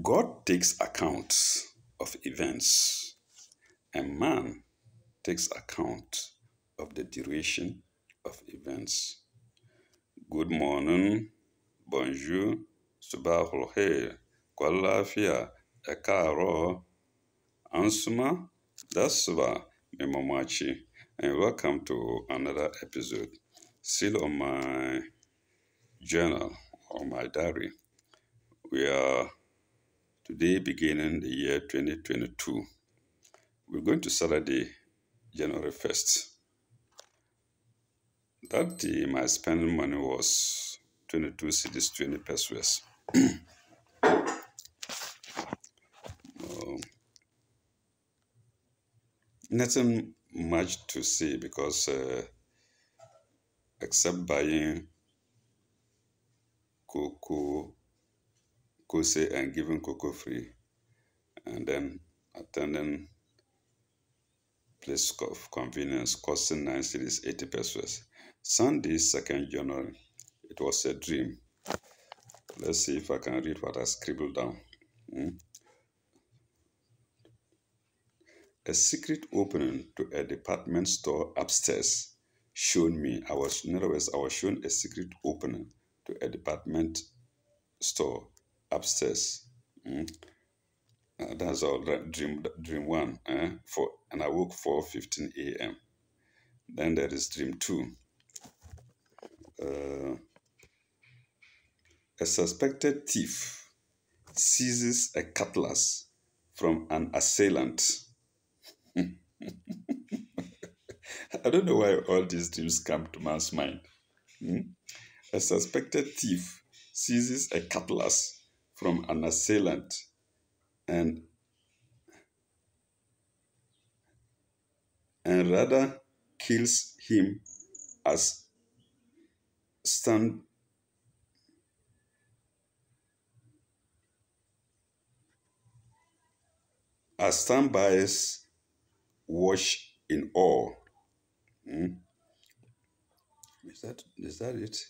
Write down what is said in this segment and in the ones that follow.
God takes account of events, and man takes account of the duration of events. Good morning, bonjour, subahul khair, kwalafia, ekaro, ansuma, dasba, memomachi, and welcome to another episode. Still on my journal or my diary, we are today beginning the year 2022. We're going to Saturday, January 1st. That day, my spending money was 22 cedis, 20 pesos. Nothing much to say because except buying cocoa, kose, and giving cocoa free, and then attending place of convenience costing 9 cedis, 80 pesos. Sunday, 2nd January, it was a dream. Let's see if I can read what I scribbled down. A secret opening to a department store upstairs shown me. In other words, I was shown a secret opening to a department store upstairs. That's all. Dream one. And I woke 4:15 a.m. Then there is dream two. A suspected thief seizes a cutlass from an assailant. I don't know why all these dreams come to man's mind. A suspected thief seizes a cutlass from an assailant and rather kills him as stand standbys watch in awe. Is that it?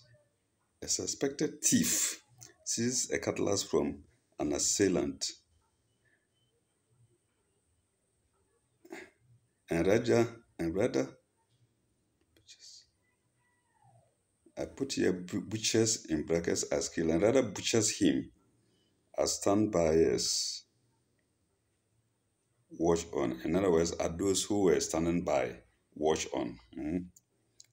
A suspected thief seizes a cutlass from an assailant and rather I put here butchers in brackets as kill and rather butchers him as standbys watch on. In other words, are those who were standing by watch on.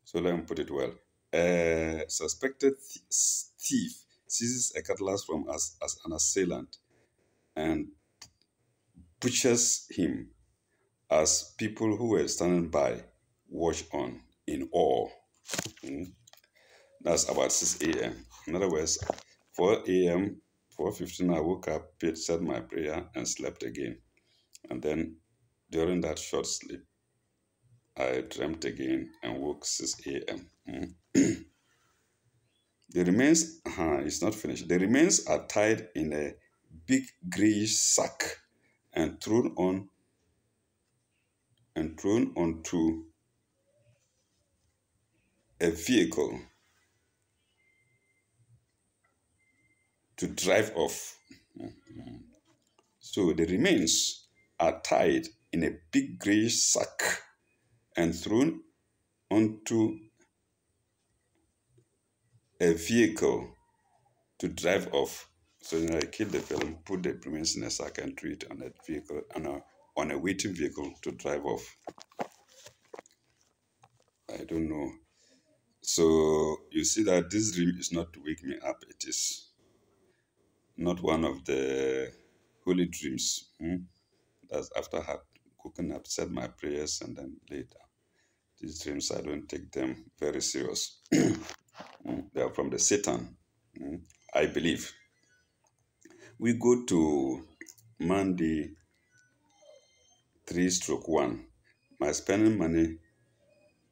So let me put it well. A suspected thief seizes a cutlass from as an assailant and butchers him as people who were standing by watch on in awe. That's about 6 a.m. In other words, 4 a.m., 4:15, I woke up, said my prayer, and slept again. And then during that short sleep, I dreamt again and woke 6 a.m. The remains, it's not finished. The remains are tied in a big grayish sack and thrown onto a vehicle to drive off. So the remains are tied in a big grayish sack and thrown onto a vehicle to drive off. So I killed the fellow, put the remains in a sack and threw it on a vehicle, on a waiting vehicle to drive off. I don't know. So you see that this dream is not to wake me up. It is not one of the holy dreams. That's after I had woken up, said my prayers, and then later. These dreams, I don't take them very serious. They are from the Satan, I believe. We go to Monday 3/1. My spending money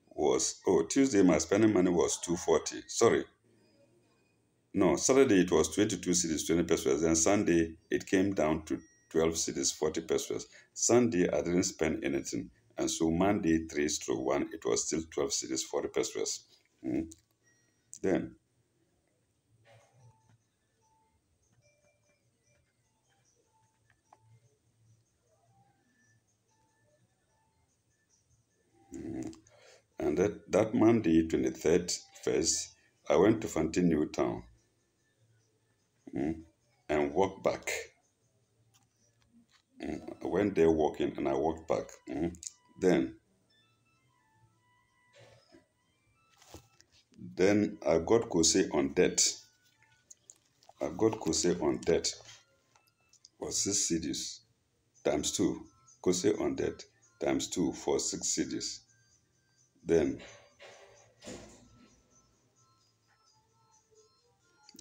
was, Tuesday my spending money was 240. Sorry. No, Saturday it was 22 cedis, 20 pesos. Then Sunday it came down to 12 cedis, 40 pesos. Sunday I didn't spend anything. And so Monday 3/1, it was still 12 cedis, 40 pesos. Then And that Monday, 23rd, first, I went to Fantin Newtown and walked back. I went there walking and I walked back. Then, then I got Kose on debt. I got Kose on debt for 6 CDs times two. Kose on debt times two for 6 CDs. Then,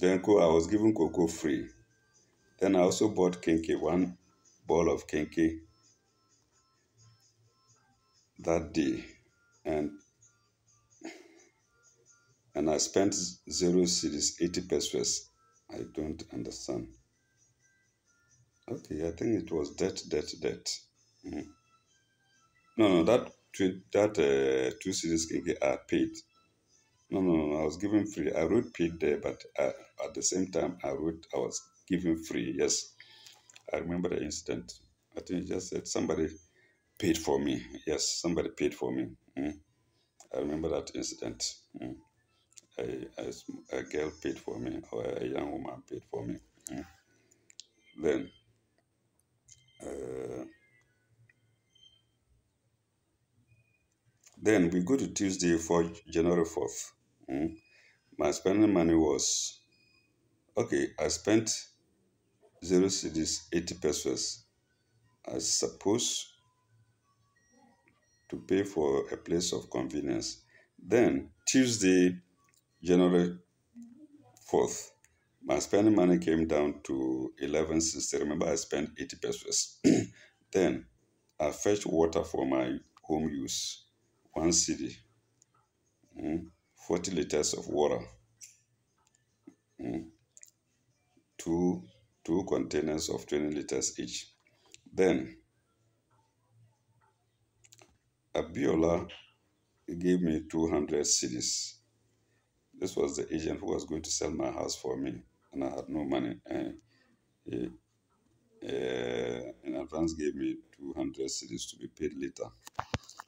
I was given cocoa free. Then I also bought Kenke, one ball of Kenke that day. And I spent 0 CDs, 80 pesos. I don't understand. Okay, I think it was debt. No, that 2 CDs Kenke I paid. No, I was given free. I wrote paid there, but at the same time, I wrote I was given free. Yes, I remember the incident. I think it just said somebody paid for me. Yes, somebody paid for me. I remember that incident. A girl paid for me, or a young woman paid for me. Then, uh, then we go to Tuesday for January 4th. My spending money was okay. I spent 0 CDs, 80 pesos. I supposed to pay for a place of convenience. Then Tuesday, January 4th, my spending money came down to 1160. Remember, I spent 80 pesos. Then I fetched water for my home use, 1 CD, 40 liters of water, two, two containers of 20 liters each. Then Abiola gave me 200 CDs. This was the agent who was going to sell my house for me, and I had no money. He, in advance, gave me 200 CDs to be paid later.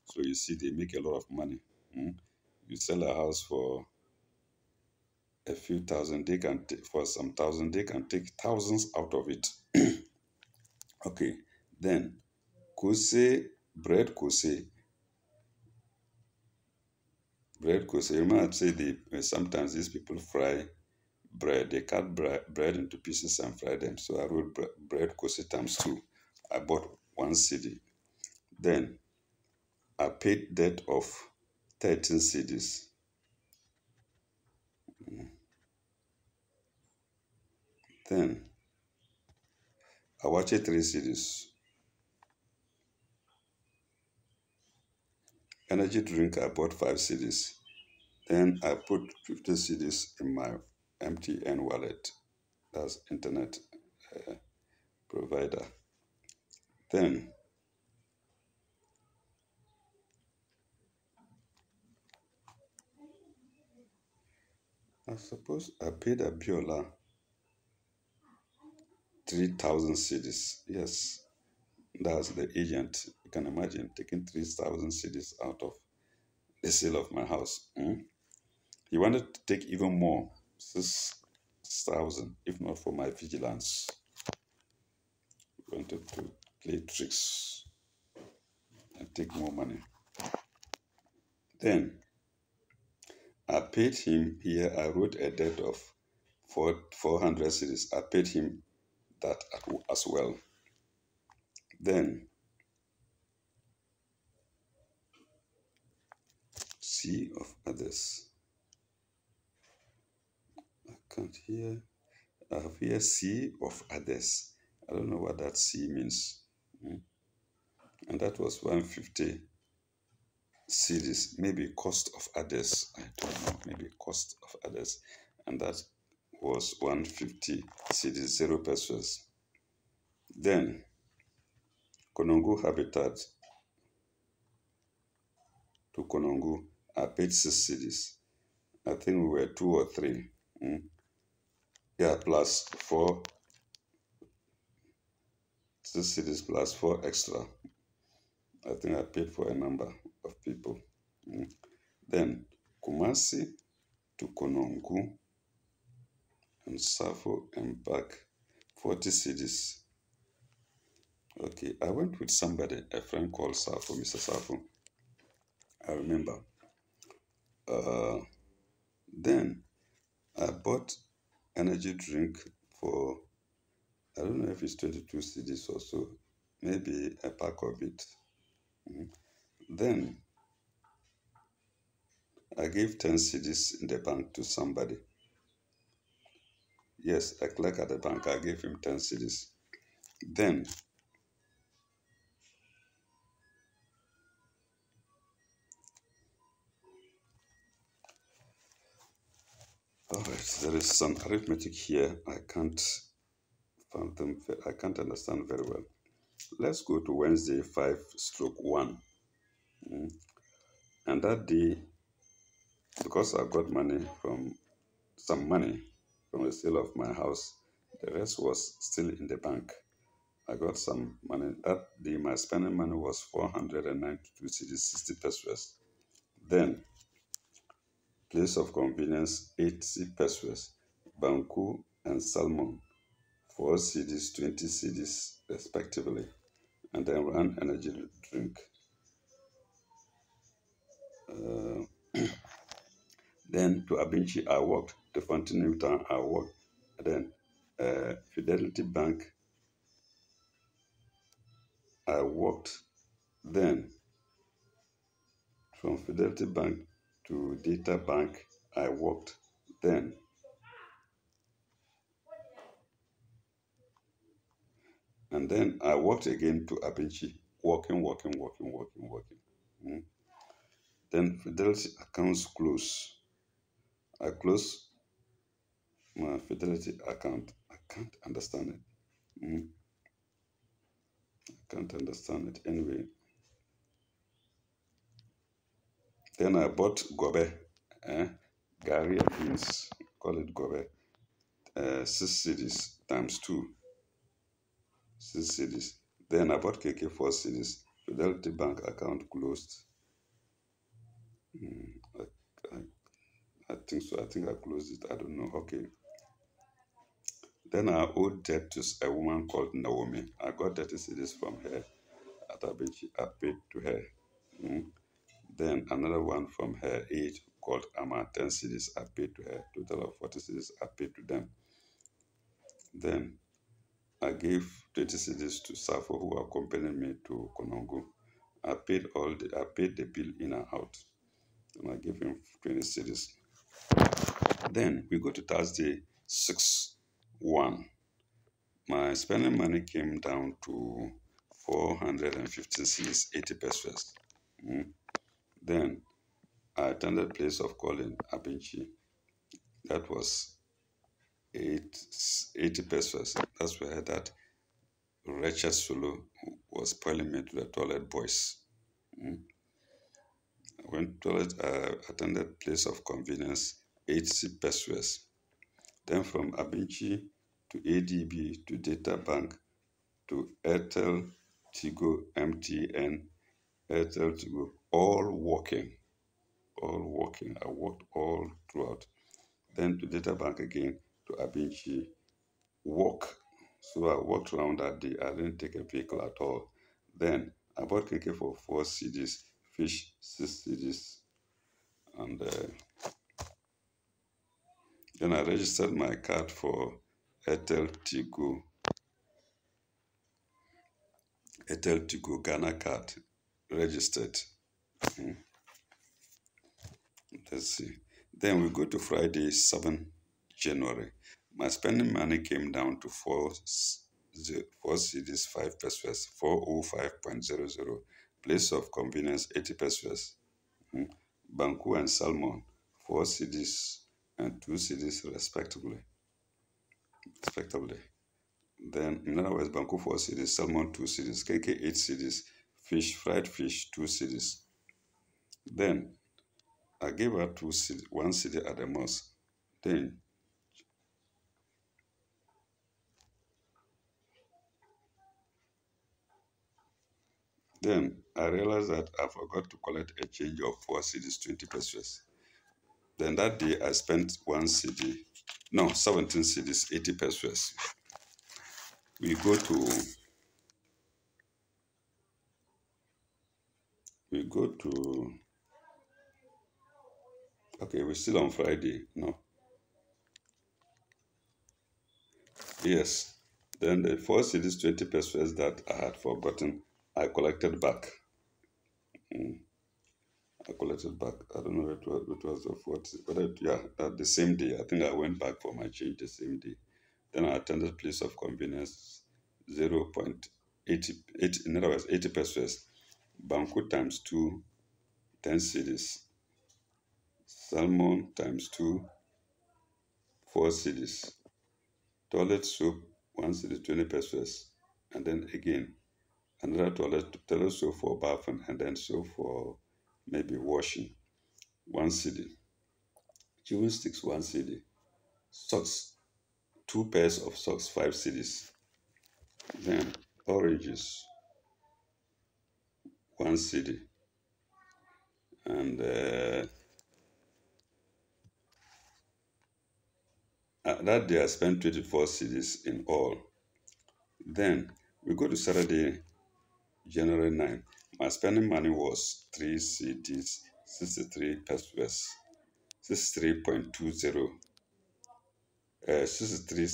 So you see, they make a lot of money. You sell a house for a few thousand, they can for some thousand, they can take thousands out of it. Okay, then Kose, bread Kose, bread Kose. You might say sometimes these people fry bread. They cut bread into pieces and fry them. So I wrote bread Kose times two. I bought 1 CD. Then I paid debt of 13 CDs. Then I watched 3 CDs. Energy drink, I bought 5 CDs. Then I put 50 CDs in my MTN wallet. That's internet provider. Then I suppose I paid Abiola 3,000 CDs. Yes, that's the agent. You can imagine taking 3,000 CDs out of the sale of my house. He wanted to take even more, 6,000, if not for my vigilance. He wanted to play tricks and take more money. Then I paid him here. I wrote a debt of 400 CDs. I paid him that as well. Then C of others. I can't hear. I have here C of others. I don't know what that C means. And that was 150 CDs. Maybe cost of others. I don't know. Maybe cost of others. And that was 150 CDs, 0 pesos. Then Konongo Habitat to Konongo, I paid 6 CDs. I think we were 2 or 3. Yeah, plus 4, 6 CDs plus 4 extra. I think I paid for a number of people. Then Kumasi to Konongu and Safo and back 40 cedis. Okay, I went with somebody, a friend called Safo, Mr. Safo. I remember. Uh, then I bought energy drink for, I don't know if it's 22 cedis or so, maybe a pack of it. Then I gave 10 cedis in the bank to somebody. Yes, a clerk at the bank, I gave him 10 cedis. Then, all right, there is some arithmetic here. I can't I can't understand very well. Let's go to Wednesday 5/1. And that day, because I got some money from the sale of my house, the rest was still in the bank. I got some money. That day, my spending money was 492 cedis, 60 pesos. Then, place of convenience, 80 pesos. Banku and salmon, 4 cedis, 20 cedis, respectively. And then ran energy drink. Uh, then to Abinchi, I walked. To Fontaine Town, I walked. Then Fidelity Bank, I walked. Then from Fidelity Bank to Data Bank, I walked. Then and then I walked again to Abinchi, walking. Mm. Then Fidelity accounts close. I close my Fidelity account. I can't understand it. I can't understand it anyway. Then I bought gobe, Gary beans, call it gobe, 6 cedis times 2, 6 cedis. Then I bought KK 4 cedis. Fidelity Bank account closed. I, I, I think so. I think I closed it. I don't know. Okay. Then I owed debt to a woman called Naomi. I got 30 cedis from her at Abichi. I paid to her. Mm. Then another one from her age called Ama, 10 cedis. I paid to her. Total of 40 cedis. I paid to them. Then I gave 20 cedis to Safo, who accompanied me to Konongo. I paid the bill in and out. And I gave him 20 cedis. Then we go to Thursday 6/1. My spending money came down to 415 cedis, 80 pesos. Then I attended place of calling Abinchi. That was 80 pesos. That's where that wretched Solo was pulling me to the toilet boys. I went to toilet, attended place of convenience, 80 pesos. Then from Abinchi to ADB to Data Bank to Airtel, Tigo, MTN, Airtel, Tigo, all walking. I walked all throughout. Then to Data Bank again, to Abinchi, walk. So I walked around that day. I didn't take a vehicle at all. Then I bought KK for 4 cedis, fish 6 cedis, and then I registered my card for Airtel Tigo, Ghana card, registered. Let's see. Then we go to Friday, 7 January. My spending money came down to 4 cedis, 5 pesos, 405.00. Place of convenience, 80 pesos. Banku and salmon, 4 cedis and 2 cedis respectively. Then, in other words, Banku 4 cedis, salmon 2 cedis, KK 8 cedis, fried fish 2 cedis. Then, I gave her 1 cedi at the most. Then I realized that I forgot to collect a change of 4 cedis, 20 pesos. Then that day I spent 1 cedi, no, 17 cedis, 80 pesos. We go to, we go to, okay, we're still on Friday. No, yes. Then the 4 cedis, 20 pesos that I had forgotten, I collected back. Mm. I collected back. I don't know it was the fourth, but yeah, that the same day. I think I went back for my change the same day. Then I attended place of convenience 0.88, in other words, 80 pesos. Banku times 2, 10 cedis. Salmon times 2, 4 cedis. Toilet soap, 1 cedi, 20 pesos. And then again, another toilet soap for bathing, and then soap for maybe washing, 1 cedi. Chewing sticks, 1 cedi. Socks, 2 pairs of socks, 5 cedis. Then oranges, 1 cedi. And that day I spent 24 cedis in all. Then we go to Saturday, January 9. My spending money was 3 cedis, 63 pesos, 63.20. 63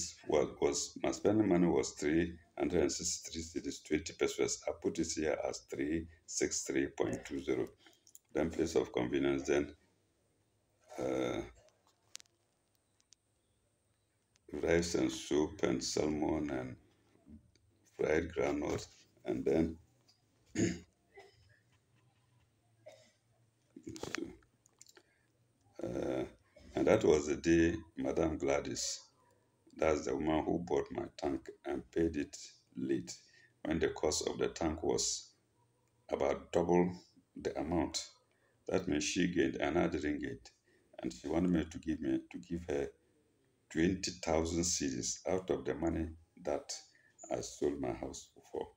was my spending money was 363 cedis, 20 pesos. I put it here as 363.20. Then place of convenience, then rice and soup and salmon and fried granules, and then and that was the day Madame Gladys, that's the woman who bought my tank and paid it late when the cost of the tank was about double the amount. That means she gained and I didn't get. And she wanted me to give her 20,000 cedis out of the money that I sold my house for,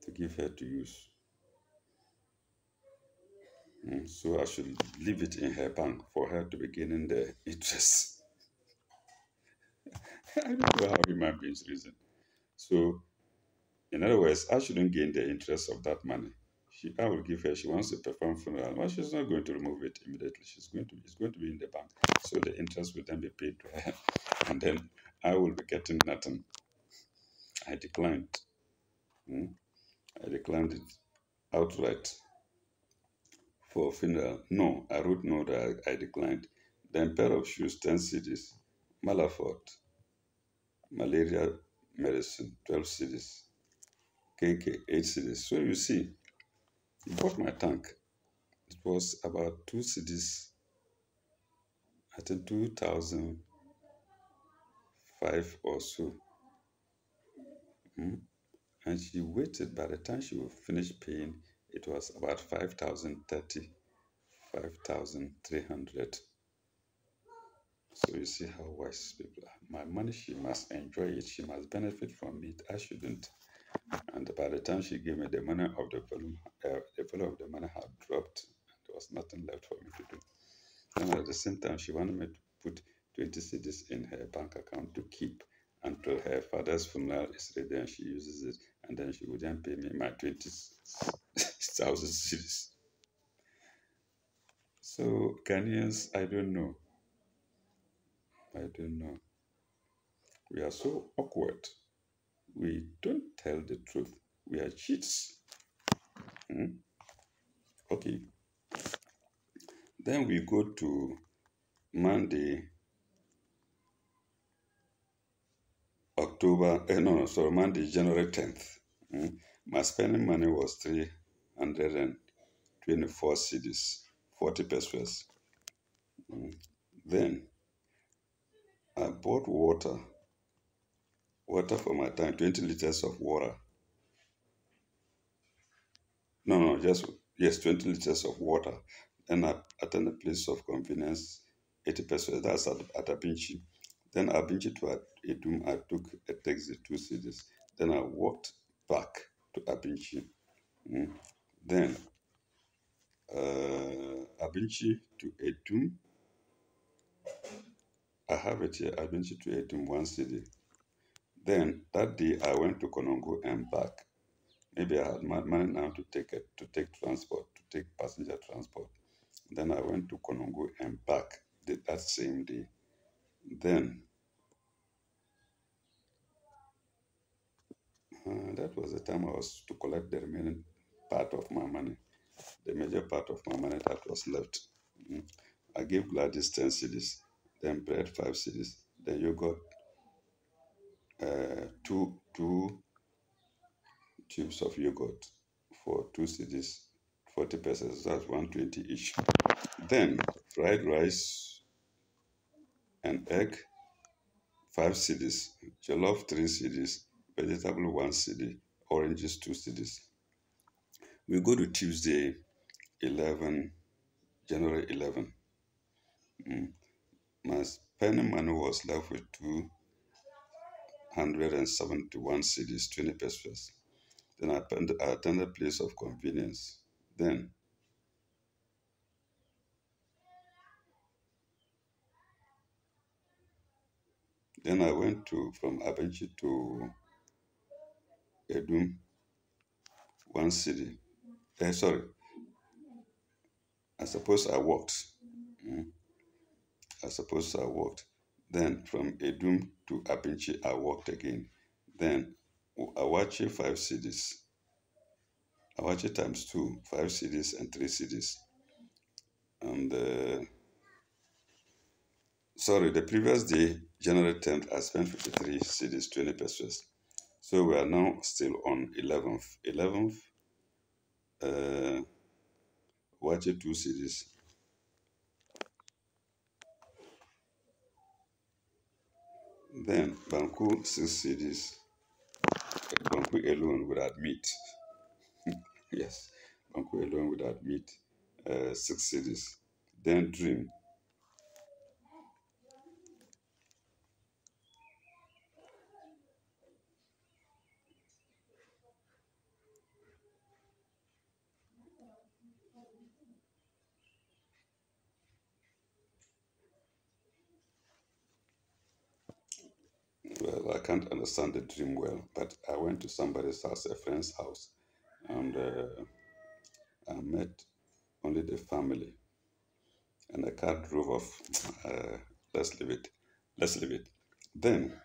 to give her to use. So I should leave it in her bank for her to be gaining the interest. I don't know how human beings reason. So, in other words, I shouldn't gain the interest of that money. I will give her. She wants to perform funeral. Well, she's not going to remove it immediately. It's going to be in the bank. So the interest will then be paid to her, and then I will be getting nothing. I declined. I declined it outright for funeral. No, I wrote no that I declined. Then pair of shoes, 10 cedis. Malafort, malaria medicine, 12 cedis. KK, 8 cedis. So you see, he bought my tank. It was about 2 cedis, I think 2005 or so. And she waited. By the time she would finish paying, it was about 5,030, 5,300. So you see how wise people are. My money, she must enjoy it. She must benefit from it. I shouldn't. And by the time she gave me the money of the volume of the money had dropped. There was nothing left for me to do. And at the same time, she wanted me to put 20 cedis in her bank account to keep until her father's funeral is ready and she uses it. And then she would then pay me my 20,000 cedis. So, Ghanaians, I don't know. I don't know. We are so awkward. We don't tell the truth. We are cheats. Okay. Then we go to Monday, Monday, January 10th. My spending money was 324 cedis, 40 pesos. Then I bought water for my tank, 20 liters of water. Yes, 20 liters of water. Then I attended a place of convenience, 80 pesos, that's at Abinchi. Then Abinchi to Edum, I took a taxi, 2 cedis. Then I walked back to Abinchi. Then Abinchi to Etum. I have it here. Abinchi to Etum, 1 cedi. Then that day I went to Konongo and back. Maybe I had money now to take transport, to take passenger transport. Then I went to Konongo and back that same day. Then that was the time I was to collect the remaining part of my money, the major part of my money that was left. Mm. I gave Gladys 10 cedis, then bread 5 cedis, then yogurt, two tubes of yogurt for 2 cedis, 40 pesos, that's 120 each. Then fried rice and egg, 5 cedis, jollof 3 cedis, vegetable 1 cedi, oranges 2 cedis. We go to Tuesday 11, January 11. My spending money was left with 271 cedis, 20 pesos. Then I attended place of convenience. Then I went from Abenchi to Edum, 1 cedi. Sorry, I suppose I walked. Mm, I suppose I walked. Then from Edum to Abenchi, I walked again. Then Awache 5 cedis. Awache times 2, 5 cedis and 3 cedis. And sorry, the previous day, January 10th, I spent 53 cedis, 20 pesos. So we are now still on 11th. 11th, Awache 2 cedis. Then Banku 6 cedis. Banku alone without meat. Yes, Banku alone without meat, 6 cedis. Then Dream. Well, I can't understand the Dream well, but I went to somebody's house, a friend's house, and I met only the family, and the car drove off. Let's leave it. Let's leave it. Then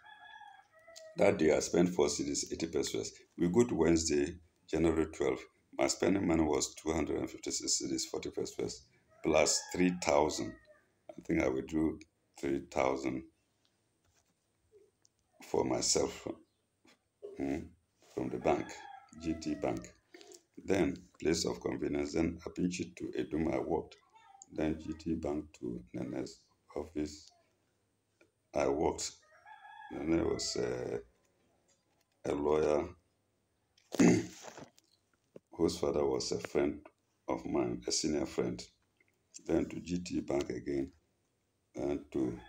that day I spent 4 cedis, 80 pesos. We go to Wednesday, January 12th. My spending money was 256 cedis, 40 pesos, plus 3,000. I think I withdrew 3,000 for myself from the bank, GT Bank. Then place of convenience, then Apinchi to Eduma I walked. Then GT Bank to Nene's office. I walked. Nene was a lawyer whose father was a friend of mine, a senior friend. Then to GT Bank again, and to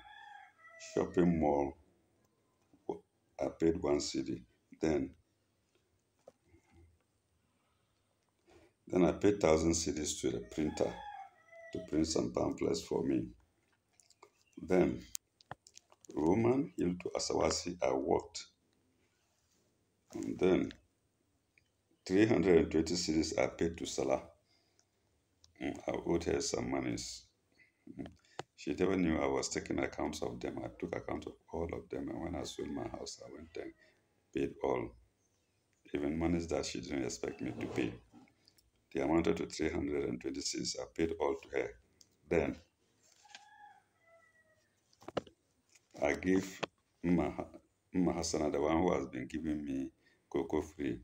shopping mall. I paid 1 cedi. Then I paid 1,000 cedis to the printer to print some pamphlets for me. Then Roman Hill to Asawasi, I walked. And then 320 cedis I paid to Salah. I owed her some monies. She never knew I was taking accounts of them. I took account of all of them, and when I sold my house, I went and paid all, even monies that she didn't expect me to pay. They amounted to 326. I paid all to her. Then I gave Hassana, the one who has been giving me cocoa free.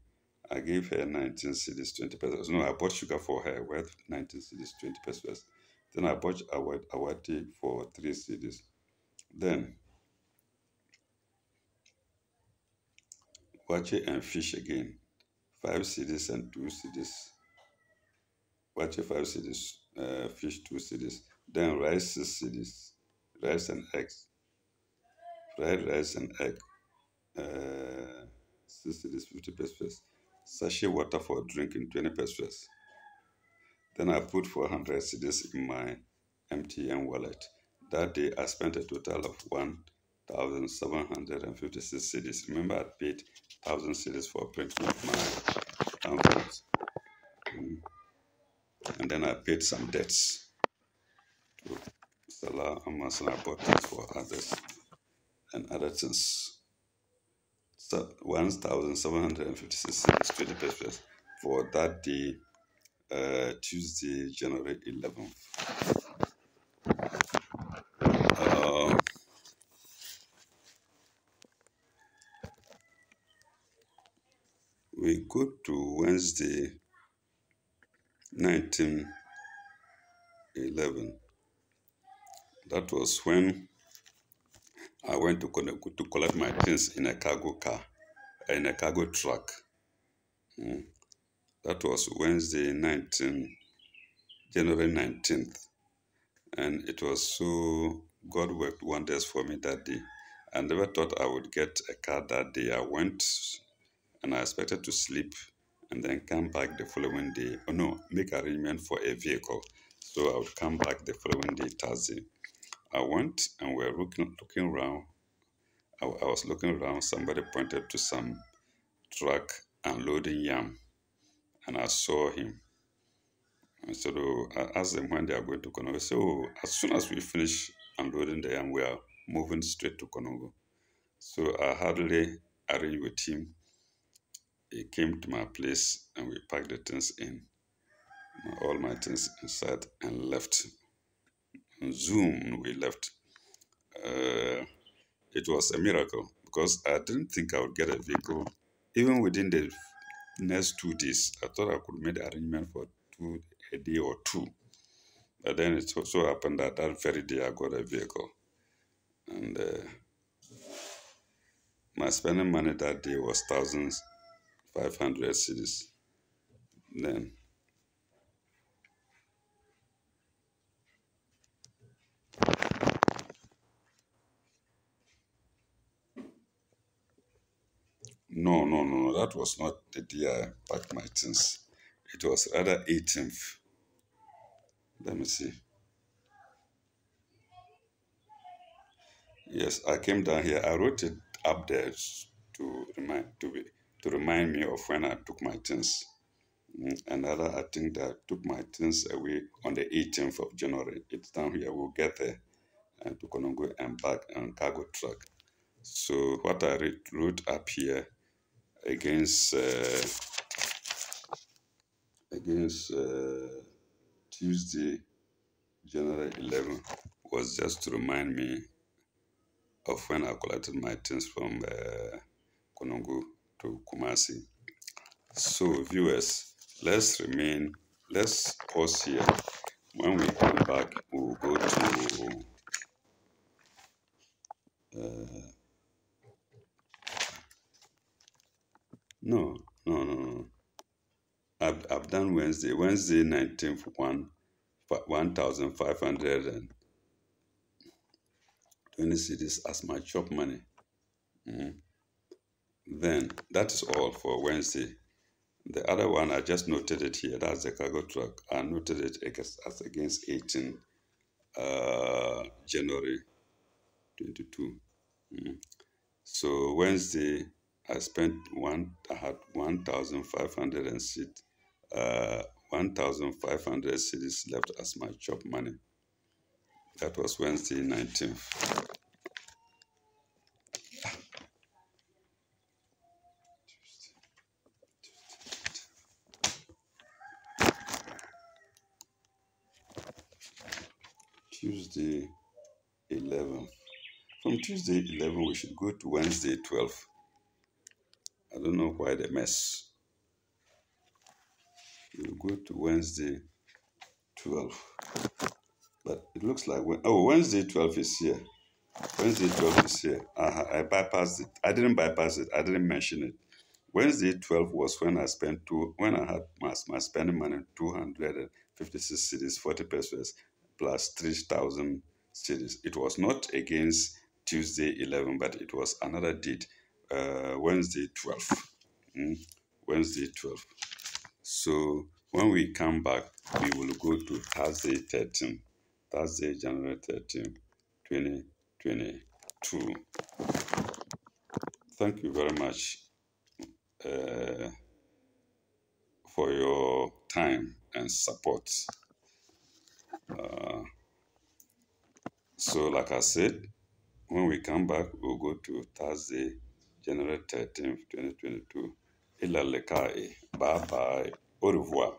I gave her 19 cedis, 20 pesos. No, I bought sugar for her worth 19 cedis, 20 pesos. Then I bought awati for 3 cedis. Then wache and fish again, 5 cedis and 2 cedis. Wache 5 cedis, fish 2 cedis. Then rice 6 cedis, rice and eggs, fried rice and egg, 6 cedis, 50 pesos. Sachet water for drinking, 20 pesos. Then I put 400 cedis in my MTN wallet. That day I spent a total of 1,756 cedis. Remember, I paid 1,000 cedis for printing of my envelopes. And then I paid some debts to Salah Amazon. I bought things for others and other things. So 1,756 cedis, 20 pesos for that day, Tuesday, January 11th. We go to Wednesday, 1911. That was when I went to collect my things in a cargo car, in a cargo truck. That was Wednesday, January 19th. And it was so, God worked wonders for me that day. I never thought I would get a car that day. I went and I expected to sleep and then come back the following day. Oh no, make arrangement for a vehicle. So I would come back the following day, Thursday. I went and we were looking around. I was looking around. Somebody pointed to some truck unloading yam, and I saw him. And so I asked them when they are going to Konongo. So as soon as we finish unloading the yam, we are moving straight to Konongo. So I hardly arranged with him. He came to my place and we packed the things in, all my things inside, and left. And zoom, we left. It was a miracle because I didn't think I would get a vehicle even within the next 2 days. I thought I could make the arrangement for a day or two. But then it so happened that that very day I got a vehicle. And my spending money that day was 1,500 cedis. Then no, that was not the day I packed my things. It was rather 18th. Let me see. Yes, I came down here. I wrote it up there to remind me of when I took my things. Another, I think that I took my things away on the 18th of January. It's down here. We'll get there and to Konongo and back on cargo truck. So what I wrote up here against Tuesday, January 11, was just to remind me of when I collected my things from Konongo to Kumasi. So viewers, let's pause here. When we come back, we'll go to no. I've done Wednesday. Wednesday 19th 1,520 cedis as my chop money. Then that is all for Wednesday. The other one I just noted it here. That's the cargo truck. I noted it as against 18 January 22. So Wednesday I had 1,500 cedis left as my chop money. That was Wednesday 19th. Tuesday 11th. From Tuesday 11, we should go to Wednesday 12. I don't know why the mess. We'll go to Wednesday 12. But it looks like, Wednesday 12 is here. Wednesday 12 is here. I bypassed it. I didn't bypass it. I didn't mention it. Wednesday 12 was when I had my spending money 256 cedis, 40 pesos, plus 3,000 cedis. It was not against Tuesday 11, but it was another date, Wednesday 12. Wednesday 12. So when we come back, we will go to Thursday, January 13, 2022. Thank you very much uh, for your time and support. So, like I said, when we come back, we'll go to Thursday, January 13th, 2022. Ila lekai. Bye bye. Au revoir.